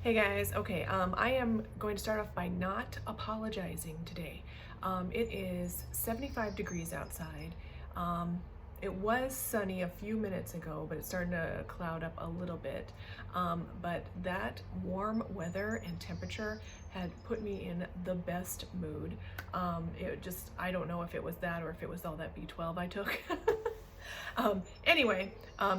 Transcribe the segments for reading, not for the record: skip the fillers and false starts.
Hey guys, okay, I am going to start off by not apologizing today. It is 75 degrees outside. It was sunny a few minutes ago, but it's starting to cloud up a little bit. But that warm weather and temperature had put me in the best mood. I don't know if it was that or if it was all that B12 I took.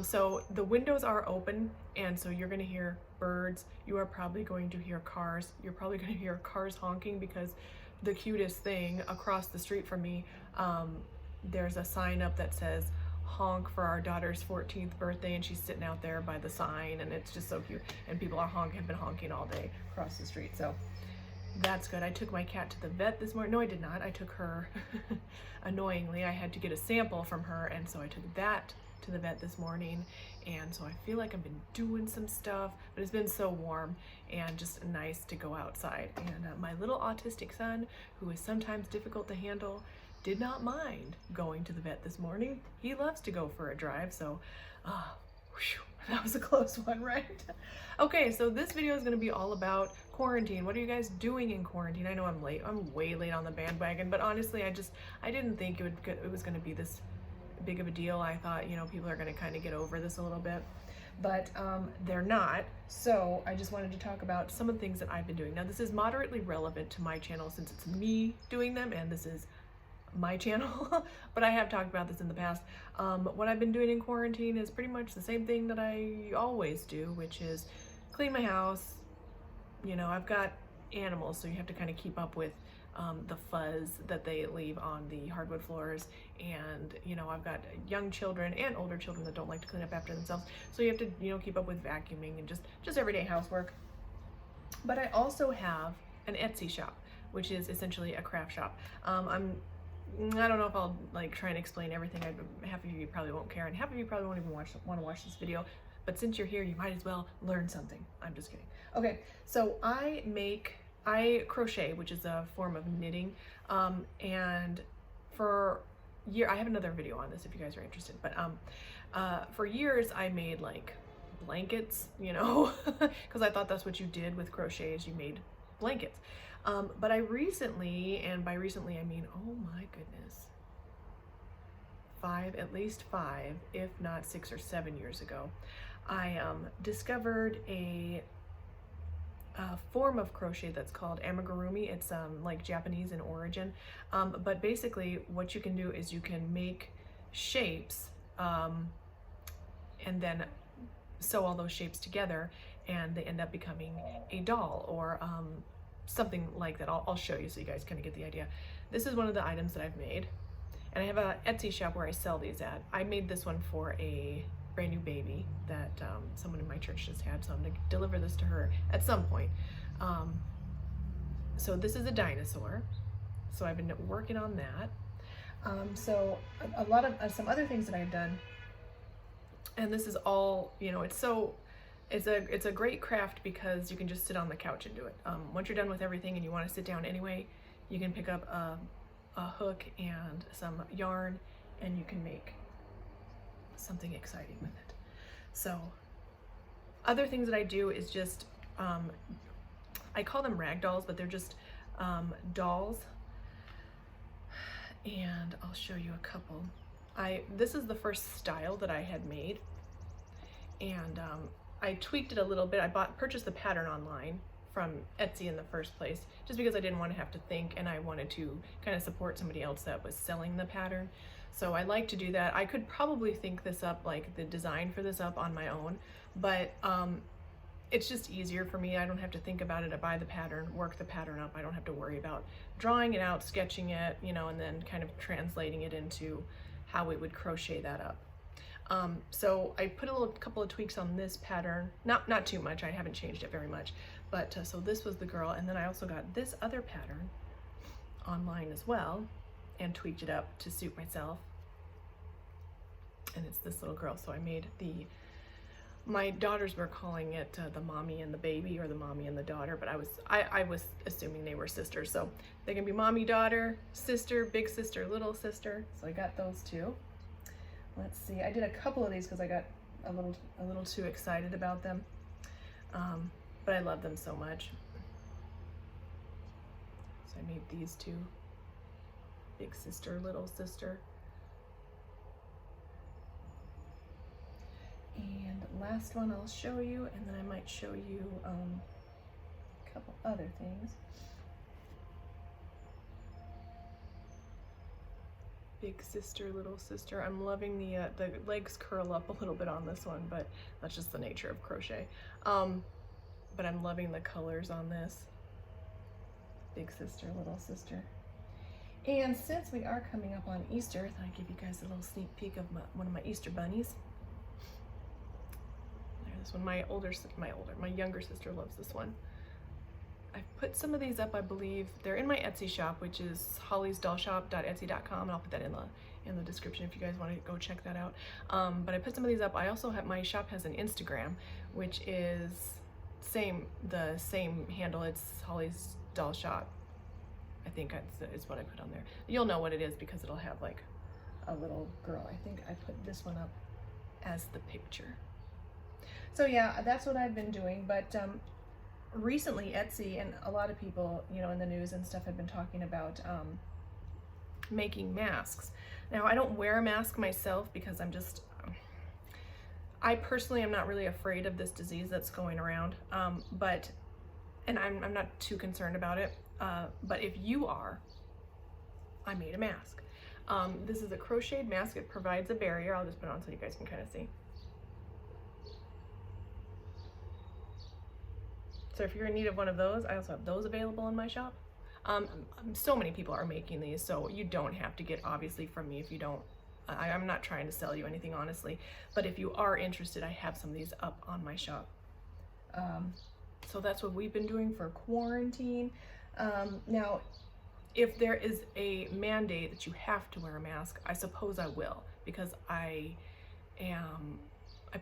So the windows are open, and so you're going to hear birds. You are probably going to hear cars. You're probably going to hear cars honking because the cutest thing across the street from me, there's a sign up that says honk for our daughter's 14th birthday, and she's sitting out there by the sign, and it's just so cute. And people are have been honking all day across the street. So that's good. I took my cat to the vet this morning. No, I did not. I took her, annoyingly, I had to get a sample from her, and so I took that to the vet this morning. And so I feel like I've been doing some stuff, but it's been so warm and just nice to go outside. And my little autistic son, who is sometimes difficult to handle, did not mind going to the vet this morning. He loves to go for a drive, so whew, that was a close one, right? Okay, so this video is going to be all about quarantine. What are you guys doing in quarantine? I know I'm late. I'm way late on the bandwagon, but honestly, I didn't think it was going to be this big of a deal. I thought, people are going to kind of get over this a little bit, but they're not. So I just wanted to talk about some of the things that I've been doing. Now, this is moderately relevant to my channel since it's me doing them, and this is my channel, but I have talked about this in the past. What I've been doing in quarantine is pretty much the same thing that I always do, which is clean my house. I've got animals, so you have to kind of keep up with the fuzz that they leave on the hardwood floors, and I've got young children and older children that don't like to clean up after themselves, so you have to keep up with vacuuming and just everyday housework. But I also have an Etsy shop, which is essentially a craft shop. I don't know if I'll try and explain everything. Half of you probably won't care, and half of you probably won't even want to watch this video. But since you're here, you might as well learn something. I'm just kidding. Okay, so I crochet, which is a form of knitting, and I have another video on this if you guys are interested. But for years I made blankets, because I thought that's what you did with crochet, is you made blankets. But I recently, and by recently I mean, oh my goodness, at least five, if not 6 or 7 years ago, I discovered a form of crochet that's called amigurumi. It's Japanese in origin, but basically what you can do is you can make shapes and then sew all those shapes together, and they end up becoming a doll or something like that. I'll show you so you guys kind of get the idea. This is one of the items that I've made, and I have a Etsy shop where I sell these at. I made this one for a brand new baby that someone in my church just had, so I'm gonna deliver this to her at some point. So this is a dinosaur, so I've been working on that. So a lot of some other things that I've done, and this is all, it's a great craft because you can just sit on the couch and do it. Once you're done with everything and you want to sit down anyway, you can pick up a hook and some yarn, and you can make something exciting with it. So other things that I do is just, I call them rag dolls, but they're just dolls. And I'll show you a couple. This is the first style that I had made, and I tweaked it a little bit. I purchased the pattern online from Etsy in the first place, just because I didn't want to have to think, and I wanted to kind of support somebody else that was selling the pattern. So I like to do that. I could probably think this up, the design for this up on my own, but it's just easier for me. I don't have to think about it. I buy the pattern, work the pattern up. I don't have to worry about drawing it out, sketching it, and then kind of translating it into how we would crochet that up. So I put a couple of tweaks on this pattern, not too much. I haven't changed it very much, but so this was the girl, and then I also got this other pattern online as well and tweaked it up to suit myself, and it's this little girl. So I made my daughters were calling it the mommy and the baby, or the mommy and the daughter, but I was assuming they were sisters, so they can be mommy, daughter, sister, big sister, little sister. So I got those two. Let's see, I did a couple of these because I got a little too excited about them. but I love them so much. So I made these two, big sister, little sister. And last one I'll show you, and then I might show you a couple other things. Big sister, little sister. I'm loving the legs curl up a little bit on this one, but that's just the nature of crochet. But I'm loving the colors on this. Big sister, little sister. And since we are coming up on Easter, I thought I'd give you guys a little sneak peek of one of my Easter bunnies. There's this one. My younger sister loves this one. I've put some of these up, I believe. They're in my Etsy shop, which is hollysdollshop.etsy.com, and I'll put that in the description if you guys want to go check that out. But I put some of these up. I also have, my shop has an Instagram, which is the same handle. It's Holly's Doll Shop. I think is what I put on there. You'll know what it is because it'll have like a little girl. I think I put this one up as the picture. So yeah, that's what I've been doing. But recently Etsy and a lot of people, you know, in the news and stuff have been talking about making masks. Now, I don't wear a mask myself because I personally am not really afraid of this disease that's going around, and I'm not too concerned about it, but if you are, I made a mask. This is a crocheted mask. It provides a barrier. I'll just put it on so you guys can kind of see. So if you're in need of one of those, I also have those available in my shop. So many people are making these, so you don't have to get, obviously, from me if you don't. I'm not trying to sell you anything, honestly, but if you are interested, I have some of these up on my shop. So that's what we've been doing for quarantine. Now, if there is a mandate that you have to wear a mask, I suppose I will, because I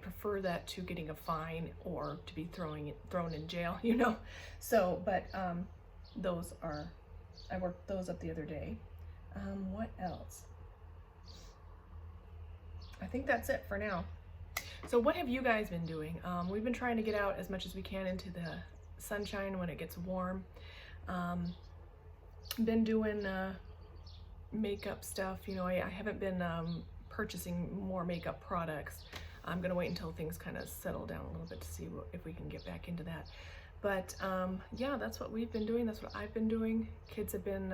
prefer that to getting a fine or to be thrown in jail, you know. So, but I worked those up the other day. What else? I think that's it for now. So what have you guys been doing? We've been trying to get out as much as we can into the sunshine when it gets warm. Been doing makeup stuff. You know, I haven't been purchasing more makeup products. I'm gonna wait until things kind of settle down a little bit to see if we can get back into that. But yeah, that's what we've been doing. That's what I've been doing. Kids have been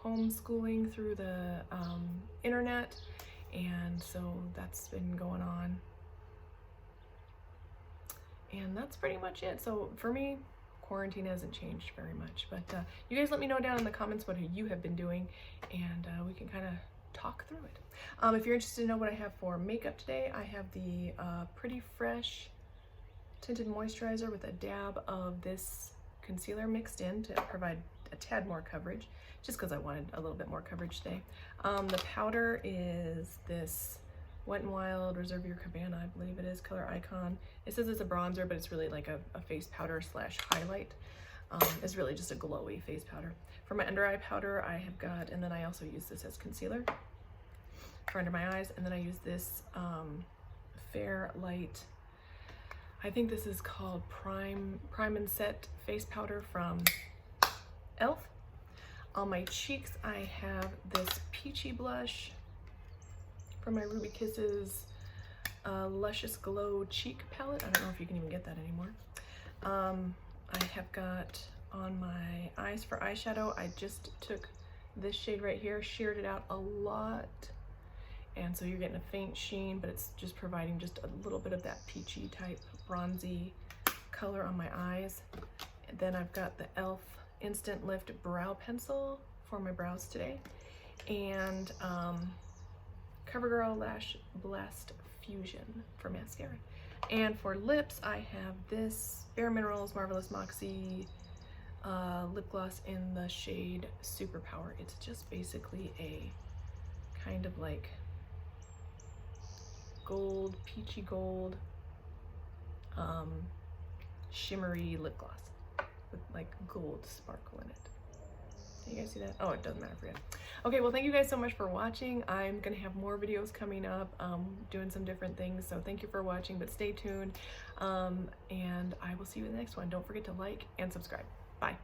homeschooling through the internet, and so that's been going on. And that's pretty much it. So for me, quarantine hasn't changed very much. But you guys let me know down in the comments what you have been doing, and we can kind of talk through it. If you're interested to know what I have for makeup today, I have the Pretty Fresh Tinted Moisturizer with a dab of this concealer mixed in to provide a tad more coverage, just because I wanted a little bit more coverage today. The powder is this Wet n Wild Reserve Your Cabana, I believe it is, color Icon. It says it's a bronzer, but it's really like a face powder slash highlight. It's really just a glowy face powder. For my under eye powder, I have got, and then I also use this as concealer for under my eyes, and then I use this Fair Light, I think this is called Prime and Set face powder from e.l.f. On my cheeks, I have this peachy blush from my Ruby Kisses Luscious Glow Cheek Palette. I don't know if you can even get that anymore. I have got on my eyes for eyeshadow, I just took this shade right here, sheared it out a lot, and so you're getting a faint sheen, but it's just providing just a little bit of that peachy type bronzy color on my eyes. And then I've got the e.l.f. Instant Lift Brow Pencil for my brows today, and CoverGirl Lash Blast Fusion for mascara. And for lips, I have this Bare Minerals Marvelous Moxie lip gloss in the shade Superpower. It's just basically a kind of like gold, peachy gold, shimmery lip gloss with like gold sparkle in it. Can you guys see that? Oh, it doesn't matter for you. Okay, well, thank you guys so much for watching. I'm gonna have more videos coming up, doing some different things. So thank you for watching, but stay tuned. And I will see you in the next one. Don't forget to like and subscribe. Bye.